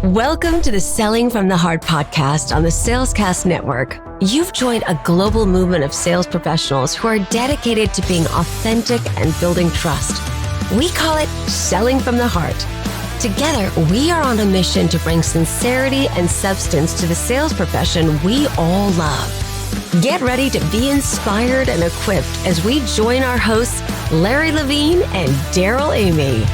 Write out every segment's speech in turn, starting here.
Welcome to the Selling from the Heart podcast on the Salescast Network. You've joined a global movement of sales professionals who are dedicated to being authentic and building trust. We call it Selling from the Heart. Together, we are on a mission to bring sincerity and substance to the sales profession we all love. Get ready to be inspired and equipped as we join our hosts, Larry Levine and Darrel Amy.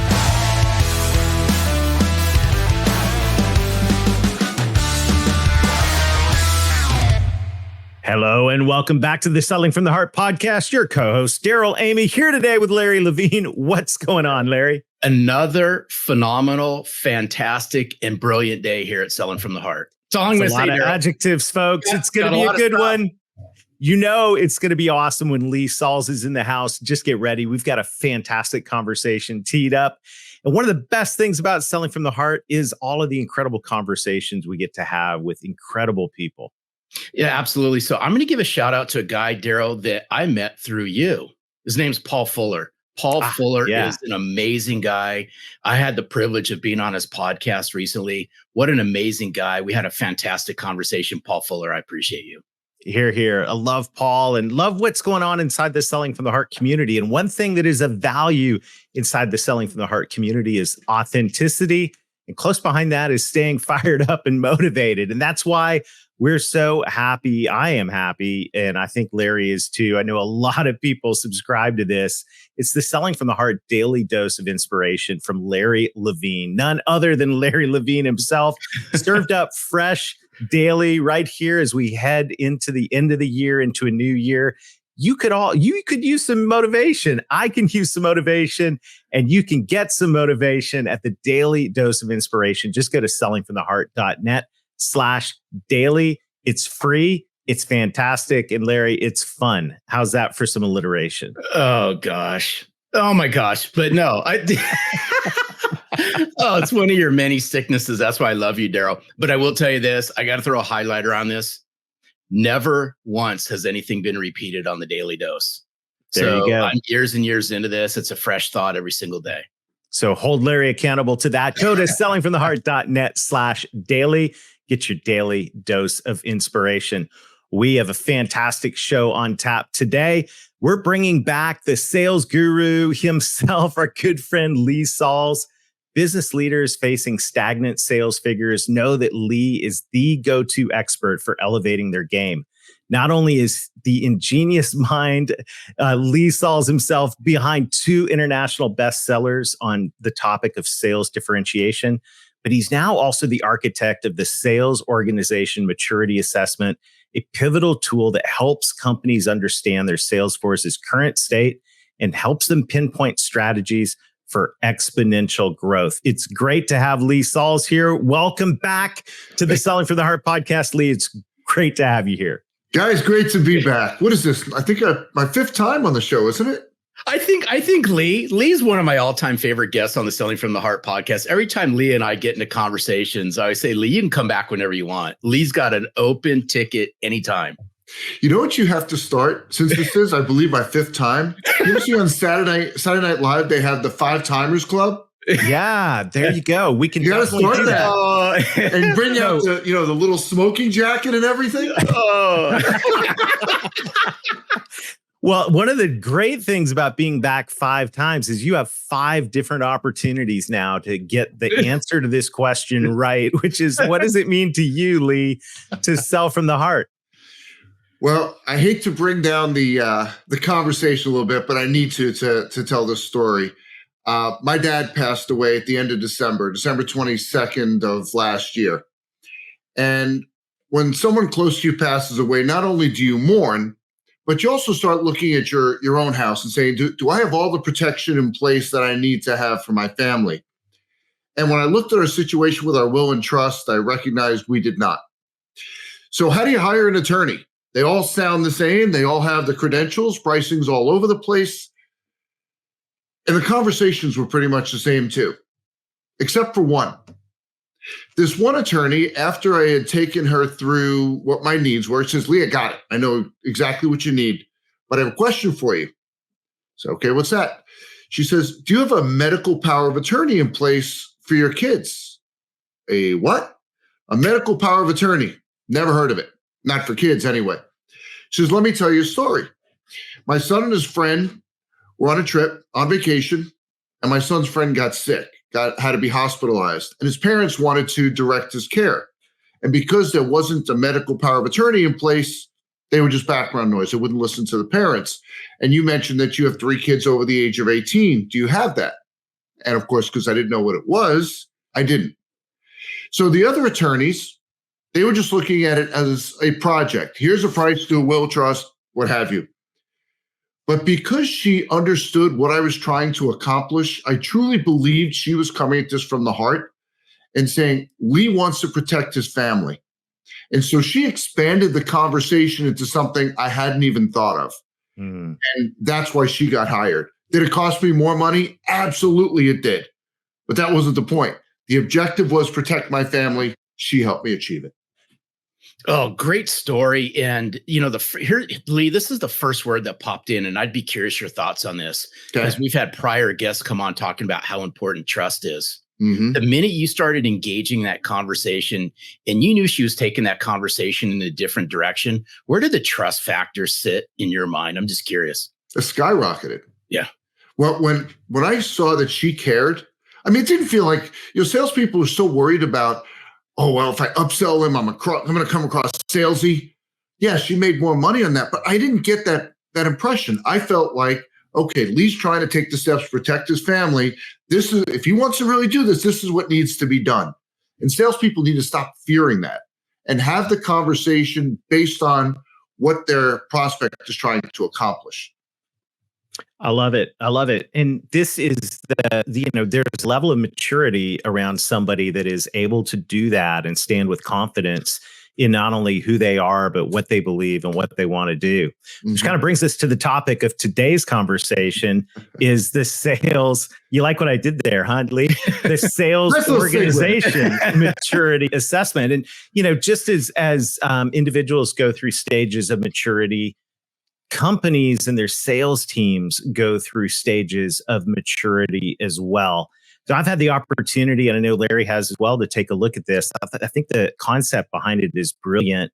Hello and welcome back to the Selling from the Heart podcast. Your co-host, Darrel Amy, here today with Larry Levine. What's going on, Larry? Another phenomenal, fantastic, and brilliant day here at Selling from the Heart. That's all I'm going to say, A lot of adjectives, folks. Yeah, it's going to be a good one. You know it's going to be awesome when Lee Salz is in the house. Just get ready. We've got a fantastic conversation teed up. And one of the best things about Selling from the Heart is all of the incredible conversations we get to have with incredible people. Yeah, absolutely. So I'm going to give a shout out to a guy, Darrel, that I met through you. His name's Paul Fuller. Paul Fuller is an amazing guy. I had the privilege of being on his podcast recently. What an amazing guy. We had a fantastic conversation. Paul Fuller, I appreciate you. Hear, hear. I love Paul and love what's going on inside the Selling from the Heart community. And one thing that is of value inside the Selling from the Heart community is authenticity. And close behind that is staying fired up and motivated. And that's why we're so happy. I am happy. And I think Larry is too. I know a lot of people subscribe to this. It's the Selling from the Heart daily dose of inspiration from Larry Levine, none other than Larry Levine himself, served up fresh daily right here as we head into the end of the year, into a new year. You could use some motivation. I can use some motivation, and you can get some motivation at the daily dose of inspiration. Just go to sellingfromtheheart.net/daily. It's free. It's fantastic. And Larry, it's fun. How's that for some alliteration? Oh, gosh. Oh, my gosh. But no, it's one of your many sicknesses. That's why I love you, Darrel. But I will tell you this. I got to throw a highlighter on this. Never once has anything been repeated on the daily dose. There you go. I'm years and years into this. It's a fresh thought every single day. So hold Larry accountable to that. Go to sellingfromtheheart.net/daily. Get your daily dose of inspiration. We have a fantastic show on tap today. We're bringing back the sales guru himself, our good friend Lee Salz. Business leaders facing stagnant sales figures know that Lee is the go-to expert for elevating their game. Not only is the ingenious mind, Lee Salz himself, behind 2 international bestsellers on the topic of sales differentiation, but he's now also the architect of the Sales Organization Maturity Assessment, a pivotal tool that helps companies understand their sales force's current state and helps them pinpoint strategies for exponential growth. It's great to have Lee Salz here. Welcome back to the Selling from the Heart podcast, Lee. It's great to have you here. Guys, great to be back. What is this? I think my 5th time on the show, isn't it? I think Lee's one of my all-time favorite guests on the Selling from the Heart podcast. Every time Lee and I get into conversations, I always say, Lee, you can come back whenever you want. Lee's got an open ticket anytime. You know what you have to start? Since this is, I believe, my 5th time. You see on Saturday Night Live, they have the 5 Timers Club. Yeah, there you go. We can definitely start that and bring out the little smoking jacket and everything. Well, one of the great things about being back 5 times is you have 5 different opportunities now to get the answer to this question right, which is, what does it mean to you, Lee, to sell from the heart? Well, I hate to bring down the conversation a little bit, but I need to tell this story. My dad passed away at the end of December 22nd of last year. And when someone close to you passes away, not only do you mourn, but you also start looking at your own house and saying, do I have all the protection in place that I need to have for my family? And when I looked at our situation with our will and trust, I recognized we did not. So how do you hire an attorney? They all sound the same. They all have the credentials. Pricing's all over the place. And the conversations were pretty much the same too, except for one. This one attorney, after I had taken her through what my needs were, says, Lee, I got it. I know exactly what you need, but I have a question for you. So, okay, what's that? She says, do you have a medical power of attorney in place for your kids? A what? A medical power of attorney. Never heard of it. Not for kids anyway. She says, let me tell you a story. My son and his friend were on a trip, on vacation, and my son's friend got sick, had to be hospitalized, and his parents wanted to direct his care. And because there wasn't a medical power of attorney in place, they were just background noise. They wouldn't listen to the parents. And you mentioned that you have 3 kids over the age of 18. Do you have that? And of course, because I didn't know what it was, I didn't. So the other attorneys, they were just looking at it as a project. Here's a price, do a will trust, what have you. But because she understood what I was trying to accomplish, I truly believed she was coming at this from the heart and saying, Lee wants to protect his family. And so she expanded the conversation into something I hadn't even thought of. And that's why she got hired. Did it cost me more money? Absolutely it did. But that wasn't the point. The objective was protect my family. She helped me achieve it. Oh, great story. And, here, Lee, this is the first word that popped in, and I'd be curious your thoughts on this, because we've had prior guests come on talking about how important trust is. Mm-hmm. The minute you started engaging that conversation and you knew she was taking that conversation in a different direction, where did the trust factor sit in your mind? I'm just curious. It skyrocketed. Yeah. Well, when I saw that she cared, I mean, it didn't feel like, salespeople are so worried about, oh, well, if I upsell them, I'm going to come across salesy. Yeah, she made more money on that, but I didn't get that impression. I felt like, okay, Lee's trying to take the steps to protect his family. This is, if he wants to really do this, this is what needs to be done. And salespeople need to stop fearing that and have the conversation based on what their prospect is trying to accomplish. I love it. I love it. And this is there's a level of maturity around somebody that is able to do that and stand with confidence in not only who they are, but what they believe and what they want to do. Which kind of brings us to the topic of today's conversation is the sales. You like what I did there, huh, Lee? The sales organization maturity assessment. And, just as individuals go through stages of maturity, companies and their sales teams go through stages of maturity as well. So I've had the opportunity, and I know Larry has as well, to take a look at this. I think the concept behind it is brilliant.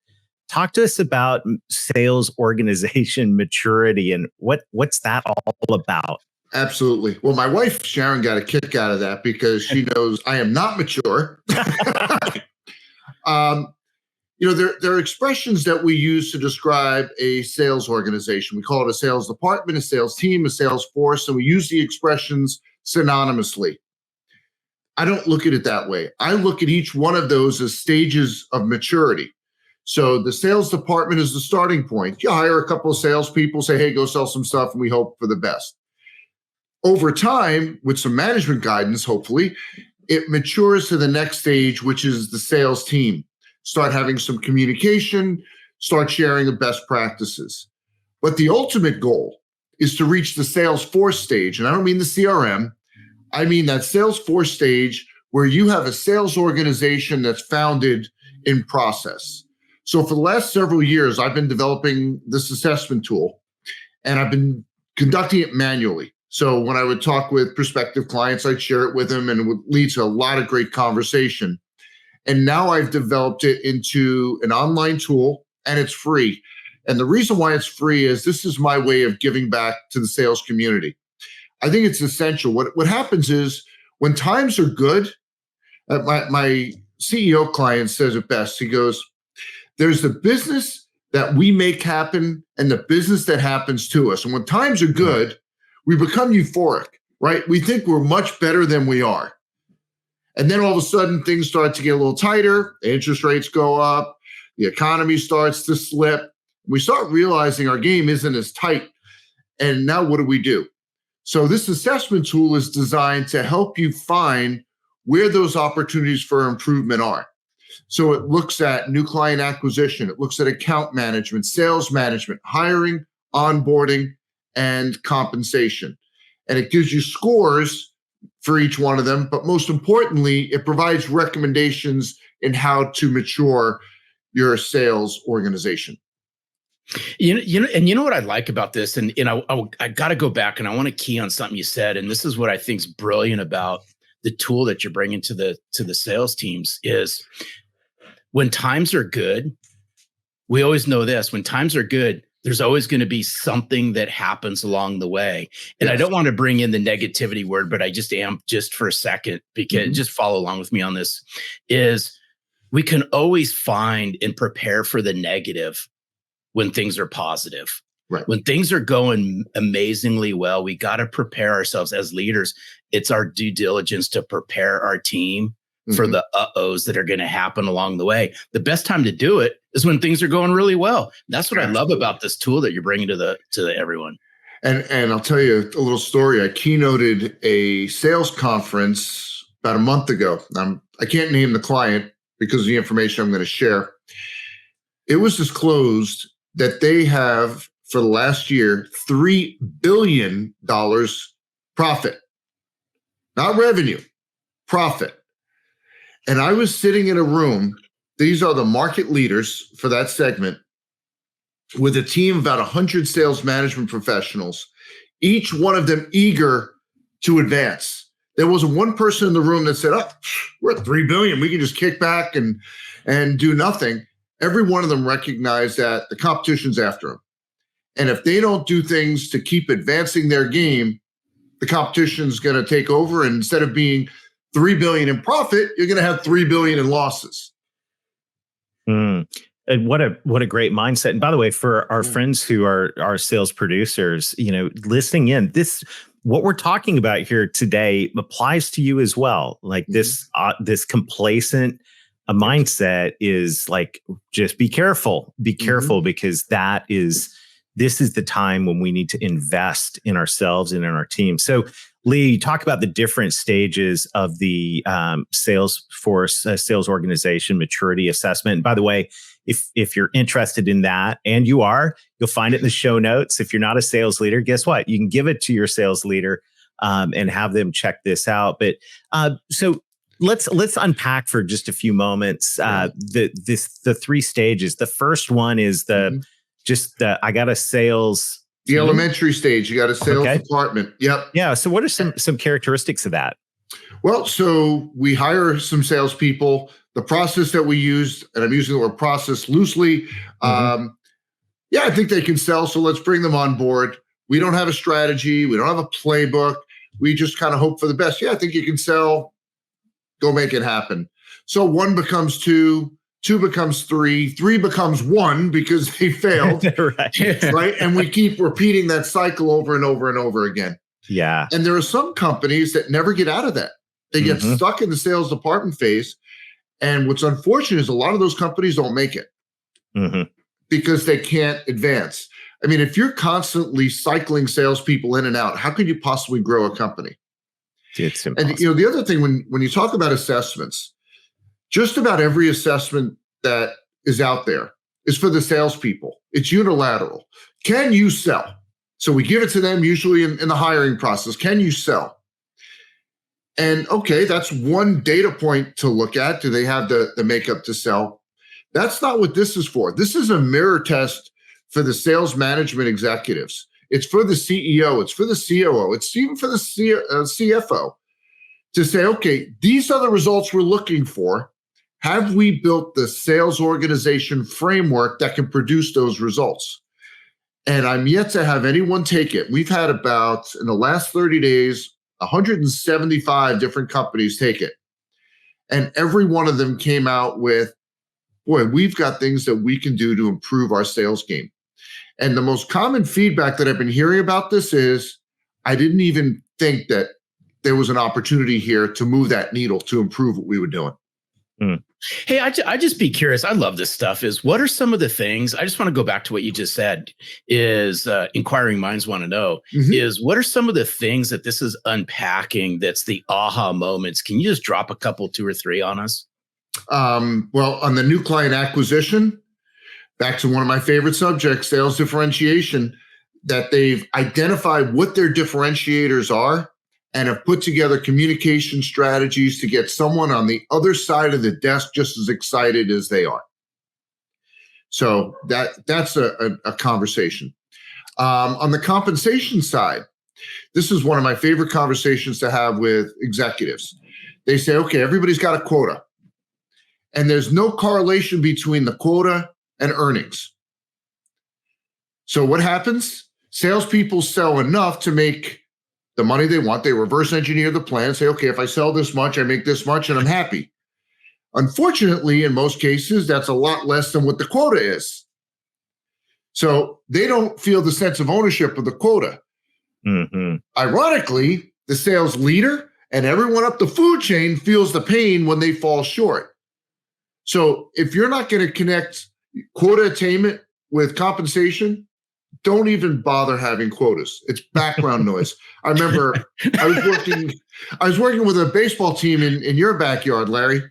Talk to us about sales organization maturity and what's that all about? Absolutely. Well, my wife, Sharon, got a kick out of that because she knows I am not mature. There are expressions that we use to describe a sales organization. We call it a sales department, a sales team, a sales force, and we use the expressions synonymously. I don't look at it that way. I look at each one of those as stages of maturity. So the sales department is the starting point. You hire a couple of salespeople, say, hey, go sell some stuff, and we hope for the best. Over time, with some management guidance, hopefully, it matures to the next stage, which is the sales team. Start having some communication, start sharing the best practices. But the ultimate goal is to reach the sales force stage. And I don't mean the CRM. I mean that sales force stage where you have a sales organization that's founded in process. So for the last several years, I've been developing this assessment tool, and I've been conducting it manually. So when I would talk with prospective clients, I'd share it with them, and it would lead to a lot of great conversation. And now I've developed it into an online tool, and it's free. And the reason why it's free is this is my way of giving back to the sales community. I think it's essential. What happens is when times are good, my CEO client says it best. He goes, there's the business that we make happen and the business that happens to us. And when times are good, we become euphoric, right? We think we're much better than we are. And then all of a sudden, things start to get a little tighter. The interest rates go up. The economy starts to slip. We start realizing our game isn't as tight. And now what do? So this assessment tool is designed to help you find where those opportunities for improvement are. So it looks at new client acquisition. It looks at account management, sales management, hiring, onboarding, and compensation. And it gives you scores for each one of them. But most importantly, it provides recommendations in how to mature your sales organization. You know what I like about this, and I got to go back and I want to key on something you said, and this is what I think is brilliant about the tool that you're bringing to the sales teams is when times are good, we always know this, when times are good, there's always going to be something that happens along the way. And I don't want to bring in the negativity word, but I just am just for a second, because just follow along with me on this, is we can always find and prepare for the negative when things are positive. Right. When things are going amazingly well, we got to prepare ourselves as leaders. It's our due diligence to prepare our team for the uh-ohs that are going to happen along the way. The best time to do it is when things are going really well. That's what I love about this tool that you're bringing to everyone. And I'll tell you a little story. I keynoted a sales conference about a month ago. I can't name the client because of the information I'm going to share. It was disclosed that they have, for the last year, $3 billion profit. Not revenue, profit. And I was sitting in a room, these are the market leaders for that segment, with a team of about 100 sales management professionals, each one of them eager to advance. There wasn't one person in the room that said, oh, we're at 3 billion. We can just kick back and do nothing. Every one of them recognized that the competition's after them. And if they don't do things to keep advancing their game, the competition's going to take over. And instead of being 3 billion in profit, you're going to have 3 billion in losses. And what a great mindset. And by the way, for our friends who are sales producers, listening in, what we're talking about here today applies to you as well. Like this complacent mindset is like, just be careful, because this is the time when we need to invest in ourselves and in our team. So Lee, you talk about the different stages of the sales organization maturity assessment. And by the way, if you're interested in that, and you'll find it in the show notes. If you're not a sales leader, guess what? You can give it to your sales leader and have them check this out. But so let's unpack for just a few moments the three stages. The first one is I got a sales. The elementary stage, you got a sales department. Yep. Yeah. So what are some characteristics of that? Well, so we hire some salespeople. The process that we used, and I'm using the word process loosely. I think they can sell. So let's bring them on board. We don't have a strategy. We don't have a playbook. We just kind of hope for the best. Yeah, I think you can sell. Go make it happen. So 1 becomes 2. 2 becomes 3, 3 becomes 1 because they failed. Right. And we keep repeating that cycle over and over and over again. Yeah. And there are some companies that never get out of that. They get stuck in the sales department phase. And what's unfortunate is a lot of those companies don't make it because they can't advance. I mean, if you're constantly cycling salespeople in and out, how could you possibly grow a company? It's impossible. And the other thing, when you talk about assessments, just about every assessment that is out there is for the salespeople. It's unilateral. Can you sell? So we give it to them usually in the hiring process. Can you sell? And okay, that's one data point to look at. Do they have the makeup to sell? That's not what this is for. This is a mirror test for the sales management executives. It's for the CEO. It's for the COO. It's even for the CFO to say, okay, these are the results we're looking for. Have we built the sales organization framework that can produce those results? And I'm yet to have anyone take it. We've had about, in the last 30 days, 175 different companies take it. And every one of them came out with, boy, we've got things that we can do to improve our sales game. And the most common feedback that I've been hearing about this is, I didn't even think that there was an opportunity here to move that needle to improve what we were doing. Hey, I just be curious. I love this stuff. What are some of the things? I just want to go back to what you just said. Inquiring minds want to know. What are some of the things that this is unpacking? That's the aha moments. Can you just drop a couple, 2 or 3 on us? Well, on the new client acquisition, back to one of my favorite subjects, sales differentiation. That they've identified what their differentiators are, and have put together communication strategies to get someone on the other side of the desk just as excited as they are. So that's a conversation. On the compensation side, this is one of my favorite conversations to have with executives. they say, okay, everybody's got a quota. And there's no correlation between the quota and earnings. So what happens? Salespeople sell enough to make the money they want. They reverse engineer the plan, say, okay, if I sell this much, I make this much, and I'm happy. Unfortunately, in most cases, that's a lot less than what the quota is. So they don't feel the sense of ownership of the quota. Ironically, the sales leader and everyone up the food chain feels the pain when they fall short. So if you're not going to connect quota attainment with compensation, don't even bother having quotas. It's background noise. I remember I was working with a baseball team in your backyard, Larry,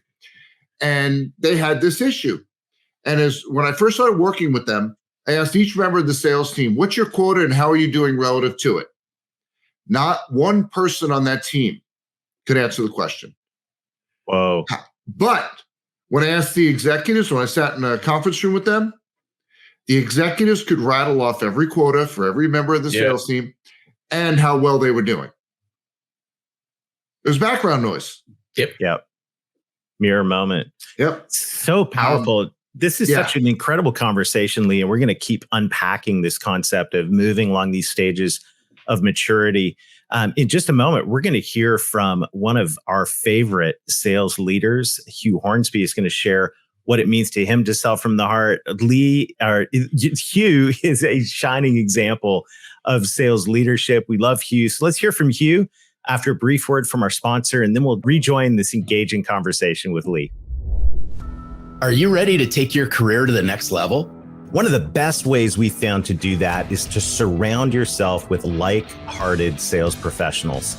and they had this issue. And when I first started working with them, I asked each member of the sales team, what's your quota and how are you doing relative to it? Not one person on that team could answer the question. Whoa. But when I asked the executives, when I sat in a conference room with them, the executives could rattle off every quota for every member of the sales team and how well they were doing. There's background noise. Yep. Mirror moment. Yep. So powerful. This is such an incredible conversation, Lee, and we're going to keep unpacking this concept of moving along these stages of maturity. In just a moment, we're going to hear from one of our favorite sales leaders. Hugh Hornsby is going to share what it means to him to sell from the heart. Hugh is a shining example of sales leadership. We love Hugh. So let's hear from Hugh after a brief word from our sponsor, and then we'll rejoin this engaging conversation with Lee. Are you ready to take your career to the next level? One of the best ways we found to do that is to surround yourself with like-hearted sales professionals.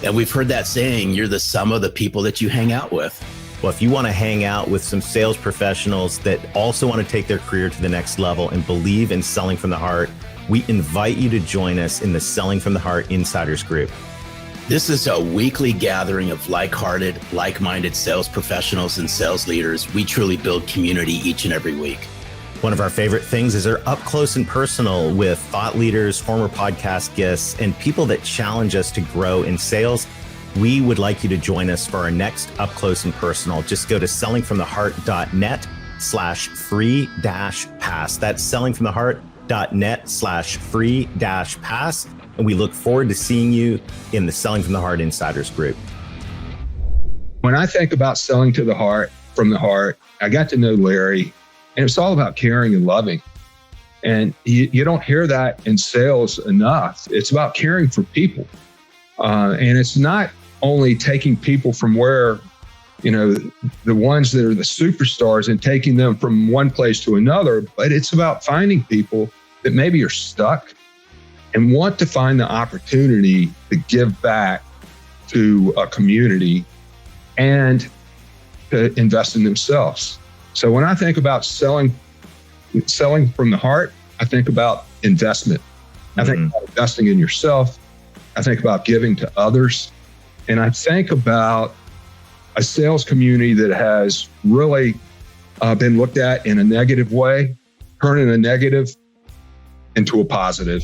And we've heard that saying, you're the sum of the people that you hang out with. Well, if you want to hang out with some sales professionals that also want to take their career to the next level and believe in selling from the heart, we invite you to join us in the Selling from the Heart Insiders Group. This is a weekly gathering of like-hearted, like-minded sales professionals and sales leaders. We truly build community each and every week. One of our favorite things is they're up close and personal with thought leaders, former podcast guests, and people that challenge us to grow in sales. We would like you to join us for our next up close and personal. Just go to sellingfromtheheart.net/free-pass. That's sellingfromtheheart.net/free-pass. And we look forward to seeing you in the Selling from the Heart Insiders Group. When I think about selling to the heart, from the heart, I got to know Larry, and it's all about caring and loving. And you don't hear that in sales enough. It's about caring for people. And it's not only taking people from where, the ones that are the superstars and taking them from one place to another, but it's about finding people that maybe are stuck and want to find the opportunity to give back to a community and to invest in themselves. So when I think about selling from the heart, I think about investment. I think about investing in yourself. I think about giving to others. And I think about a sales community that has really been looked at in a negative way, turning a negative into a positive.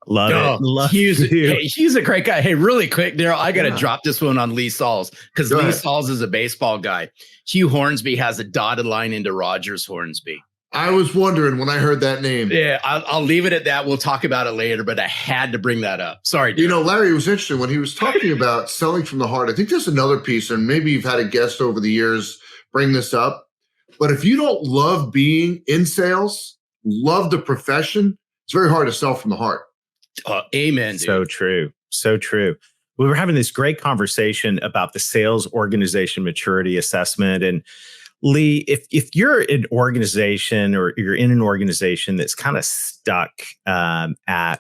Love it. He's a great guy. Hey, really quick, Darrel, I got to drop this one on Lee Salz because Lee Salz is a baseball guy. Hugh Hornsby has a dotted line into Rogers Hornsby. I was wondering when I heard that name. Yeah, I'll leave it at that. We'll talk about it later, but I had to bring that up. Sorry, Darrel. Larry was interesting when he was talking about selling from the heart. I think there's another piece, and maybe you've had a guest over the years bring this up. But if you don't love being in sales, love the profession, it's very hard to sell from the heart. Amen. Dude. So true. So true. We were having this great conversation about the sales organization maturity assessment. And Lee, if you're an organization or you're in an organization that's kind of stuck at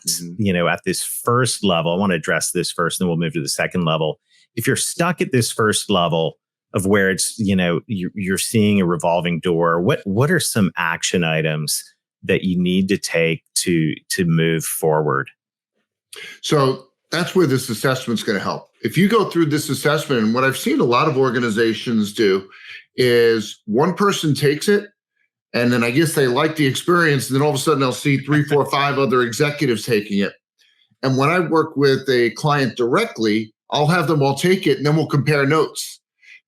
this first level, I want to address this first, then we'll move to the second level. If you're stuck at this first level of where it's, you're seeing a revolving door, what are some action items that you need to take to move forward? So that's where this assessment is going to help. If you go through this assessment, and what I've seen a lot of organizations do is one person takes it, and then I guess they like the experience, and then all of a sudden they'll see 3, 4, 5 other executives taking it. And when I work with a client directly, I'll have them all take it and then we'll compare notes,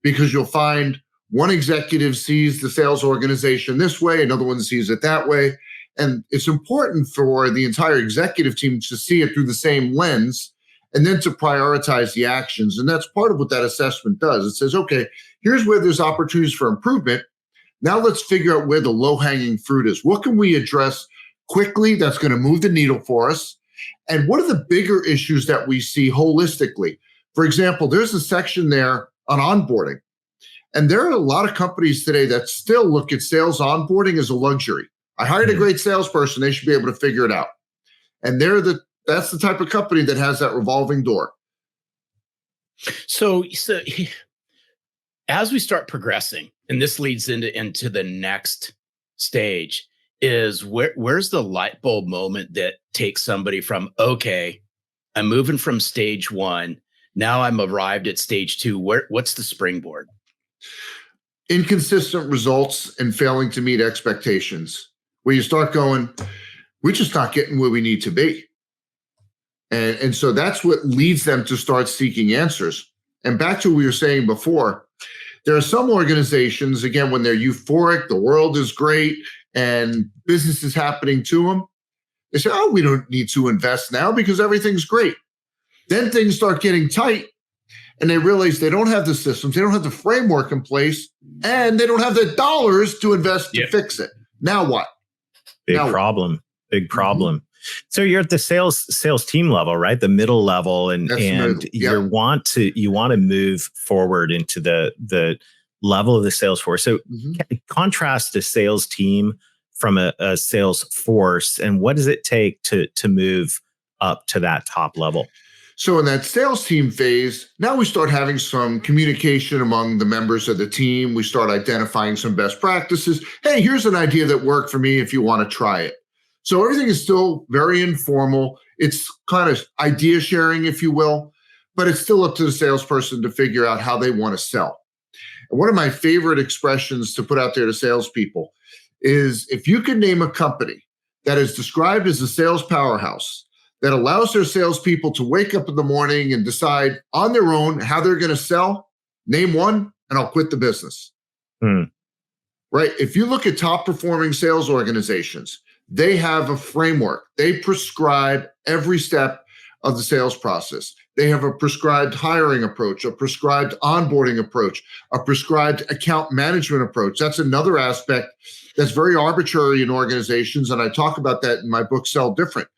because you'll find one executive sees the sales organization this way, another one sees it that way. And it's important for the entire executive team to see it through the same lens and then to prioritize the actions. And that's part of what that assessment does. It says, okay, here's where there's opportunities for improvement. Now let's figure out where the low-hanging fruit is. What can we address quickly that's going to move the needle for us? And what are the bigger issues that we see holistically? For example, there's a section there on onboarding. And there are a lot of companies today that still look at sales onboarding as a luxury. I hired a great salesperson, they should be able to figure it out. And that's the type of company that has that revolving door. So as we start progressing, and this leads into the next stage, is where's the light bulb moment that takes somebody from, okay, I'm moving from stage one, now I'm arrived at stage two. What's the springboard? Inconsistent results and failing to meet expectations, where you start going, we're just not getting where we need to be. And so that's what leads them to start seeking answers. And back to what we were saying before, there are some organizations, again, when they're euphoric, the world is great, and business is happening to them, they say, oh, we don't need to invest now because everything's great. Then things start getting tight, and they realize they don't have the systems, they don't have the framework in place, and they don't have the dollars to invest to fix it. Now what? Big problem. Mm-hmm. So you're at the sales team level, right? The middle level, and you want to move forward into the level of the sales force. So contrast a sales team from a sales force, and what does it take to move up to that top level? So in that sales team phase, now we start having some communication among the members of the team. We start identifying some best practices. Hey, here's an idea that worked for me if you want to try it. So everything is still very informal. It's kind of idea sharing, if you will, but it's still up to the salesperson to figure out how they want to sell. And one of my favorite expressions to put out there to salespeople is, if you can name a company that is described as a sales powerhouse that allows their salespeople to wake up in the morning and decide on their own how they're going to sell, name one, and I'll quit the business. Right? If you look at top performing sales organizations, they have a framework. They prescribe every step of the sales process. They have a prescribed hiring approach, a prescribed onboarding approach, a prescribed account management approach. That's another aspect that's very arbitrary in organizations, and I talk about that in my book, Sell Different.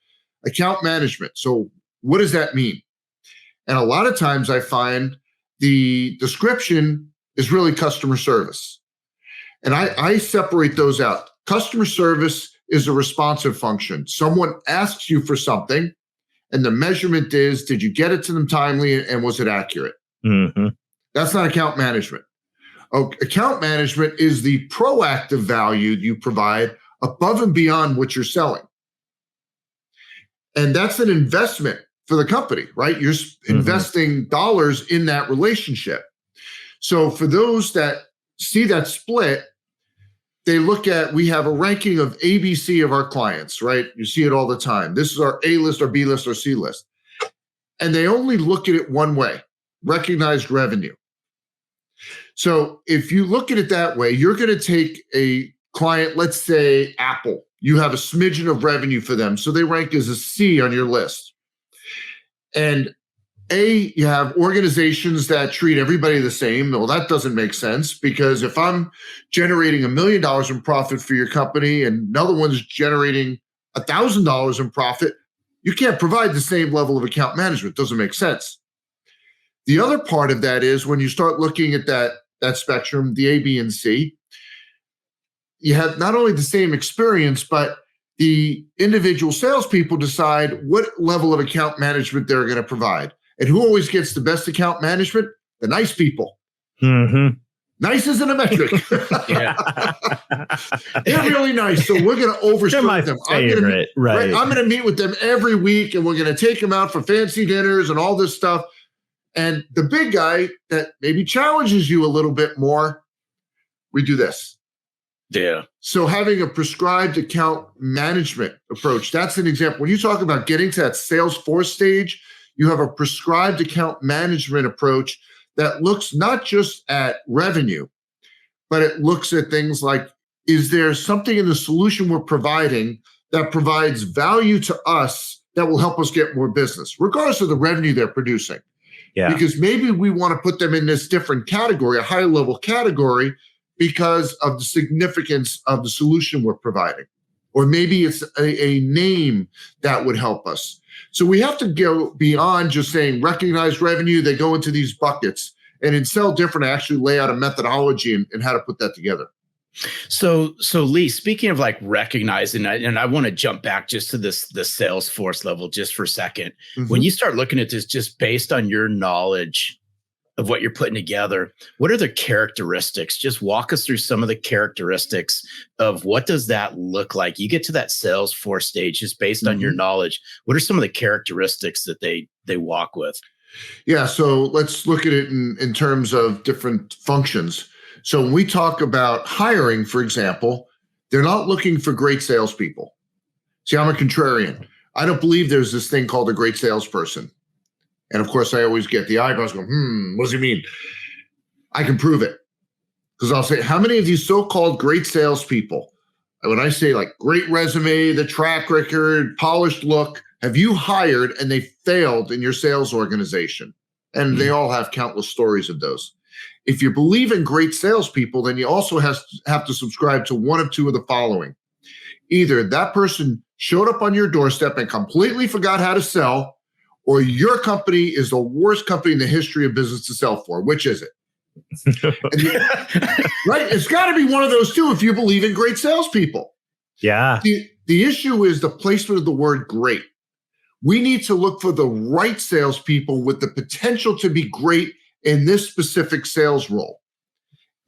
Account management. So what does that mean? And a lot of times I find the description is really customer service. And I separate those out. Customer service is a responsive function. Someone asks you for something, and the measurement is, did you get it to them timely, and was it accurate? That's not account management. Account management is the proactive value you provide above and beyond what you're selling. And that's an investment for the company, right? You're investing dollars in that relationship. So for those that see that split, they look at, we have a ranking of ABC of our clients, right? You see it all the time. This is our A list, our B list, our C list. And they only look at it one way, recognized revenue. So if you look at it that way, you're going to take a client, let's say Apple. You have a smidgen of revenue for them, so they rank as a C on your list. And A, you have organizations that treat everybody the same. Well, that doesn't make sense, because if I'm generating $1 million in profit for your company and another one's generating $1,000 in profit, you can't provide the same level of account management. It doesn't make sense. The other part of that is, when you start looking at that spectrum, the A, B, and C, you have not only the same experience, but the individual salespeople decide what level of account management they're going to provide. And who always gets the best account management? The nice people. Nice isn't a metric. They're really nice, so we're going to overstate them. I'm going to meet with them every week, and we're going to take them out for fancy dinners and all this stuff. And the big guy that maybe challenges you a little bit more, we do this. Yeah. So having a prescribed account management approach, that's an example. When you talk about getting to that Salesforce stage, you have a prescribed account management approach that looks not just at revenue, but it looks at things like, is there something in the solution we're providing that provides value to us that will help us get more business, regardless of the revenue they're producing? Yeah. Because maybe we want to put them in this different category, a higher level category, because of the significance of the solution we're providing. Or maybe it's a name that would help us. So we have to go beyond just saying recognize revenue, they go into these buckets. And in Sell Different, I actually lay out a methodology and how to put that together. So Lee, speaking of like recognizing, and I want to jump back just to the Salesforce level just for a second. Mm-hmm. When you start looking at this, just based on your knowledge of what you're putting together, what are the characteristics? Just walk us through some of the characteristics of what does that look like? You get to that Salesforce stage just based on your knowledge. What are some of the characteristics that they walk with? Yeah, so let's look at it in terms of different functions. So when we talk about hiring, for example, they're not looking for great salespeople. See, I'm a contrarian. I don't believe there's this thing called a great salesperson. And of course, I always get the eyebrows going, what does he mean? I can prove it. Because I'll say, how many of you so-called great salespeople, when I say like great resume, the track record, polished look, have you hired and they failed in your sales organization? And they all have countless stories of those. If you believe in great salespeople, then you also have to subscribe to one of two of the following. Either that person showed up on your doorstep and completely forgot how to sell, or your company is the worst company in the history of business to sell for. Which is it? Right? It's got to be one of those two if you believe in great salespeople. Yeah. The issue is the placement of the word great. We need to look for the right salespeople with the potential to be great in this specific sales role.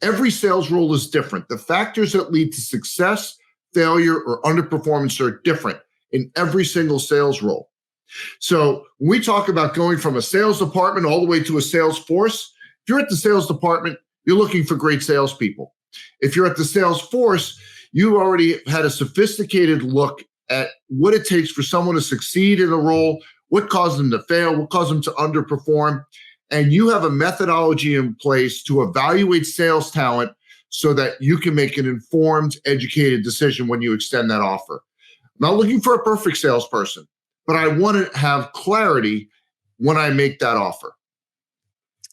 Every sales role is different. The factors that lead to success, failure, or underperformance are different in every single sales role. So when we talk about going from a sales department all the way to a sales force, if you're at the sales department, you're looking for great salespeople. If you're at the sales force, you already had a sophisticated look at what it takes for someone to succeed in a role, what caused them to fail, what caused them to underperform. And you have a methodology in place to evaluate sales talent so that you can make an informed, educated decision when you extend that offer. I'm not looking for a perfect salesperson, but I want to have clarity when I make that offer.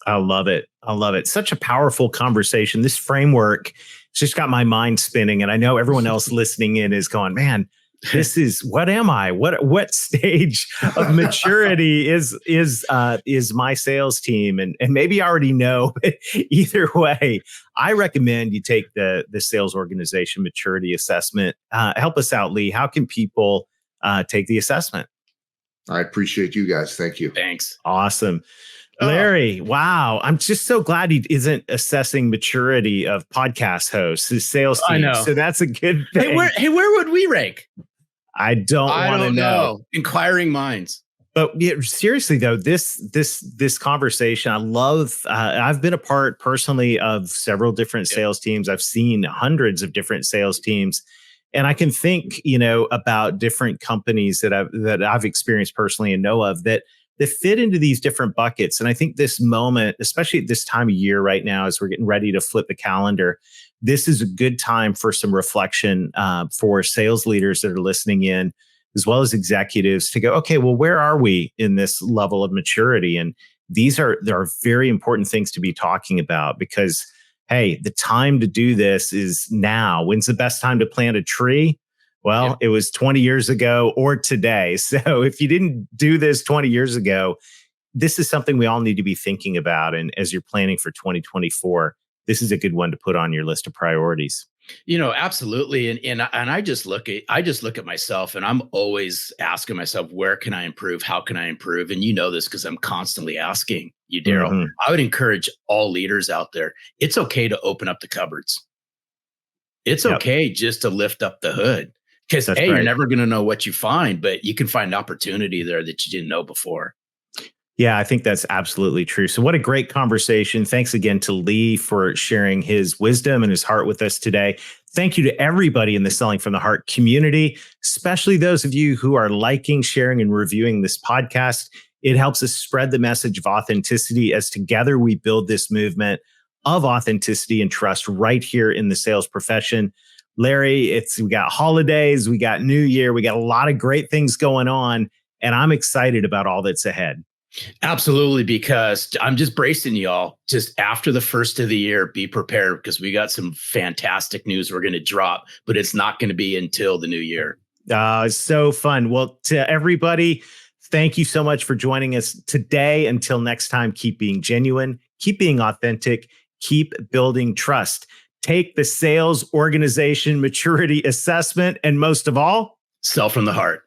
I love it. I love it. Such a powerful conversation. This framework just got my mind spinning. And I know everyone else listening in is going, man, this is, what am I? What stage of maturity is my sales team? And maybe I already know. Either way, I recommend you take the sales organization maturity assessment. Help us out, Lee. How can people take the assessment? I appreciate you guys. Thank you. Thanks. Awesome. Larry, wow. I'm just so glad he isn't assessing maturity of podcast hosts, his sales team. I know. So that's a good thing. Hey, where would we rank? I don't want to know. Inquiring minds. But yeah, seriously though, this conversation, I love. I've been a part personally of several different sales teams. I've seen hundreds of different sales teams, and I can think, about different companies that I've experienced personally and know of that fit into these different buckets. And I think this moment, especially at this time of year right now, as we're getting ready to flip the calendar, this is a good time for some reflection for sales leaders that are listening in, as well as executives, to go, okay, well, where are we in this level of maturity? And there are very important things to be talking about because, hey, the time to do this is now. When's the best time to plant a tree? Well, It was 20 years ago or today. So if you didn't do this 20 years ago, this is something we all need to be thinking about. And as you're planning for 2024, this is a good one to put on your list of priorities. Absolutely. And I just look at myself, and I'm always asking myself, where can I improve? How can I improve? And you know this because I'm constantly asking you, Darrel. Mm-hmm. I would encourage all leaders out there. It's okay to open up the cupboards. It's okay just to lift up the hood. Because you're never going to know what you find, but you can find opportunity there that you didn't know before. Yeah, I think that's absolutely true. So what a great conversation. Thanks again to Lee for sharing his wisdom and his heart with us today. Thank you to everybody in the Selling from the Heart community, especially those of you who are liking, sharing, and reviewing this podcast. It helps us spread the message of authenticity as together we build this movement of authenticity and trust right here in the sales profession. Larry, we got holidays, we got New Year, we got a lot of great things going on, and I'm excited about all that's ahead. Absolutely, because I'm just bracing y'all. Just after the first of the year, be prepared because we got some fantastic news we're going to drop, but it's not going to be until the new year. It's so fun. Well, to everybody, thank you so much for joining us today. Until next time, keep being genuine, keep being authentic, keep building trust. Take the sales organization maturity assessment, and most of all, sell from the heart.